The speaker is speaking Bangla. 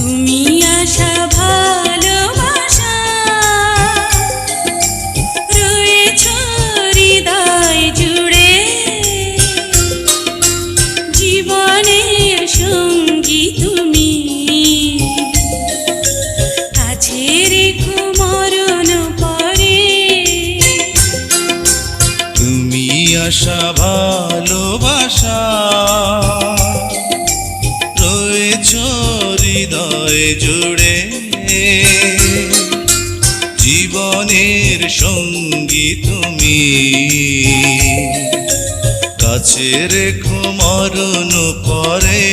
তুমি আশা ভালোবাসা রয়েছ হৃদয় জুড়ে, জীবনের সঙ্গী তুমি, কাছে রেখো মরণ পরে। তুমি আশা ভালোবাসা রয়েছ হৃদয় জুড়ে, জীবনের সঙ্গী তুমি, কাছে রেখো মরণ পরে।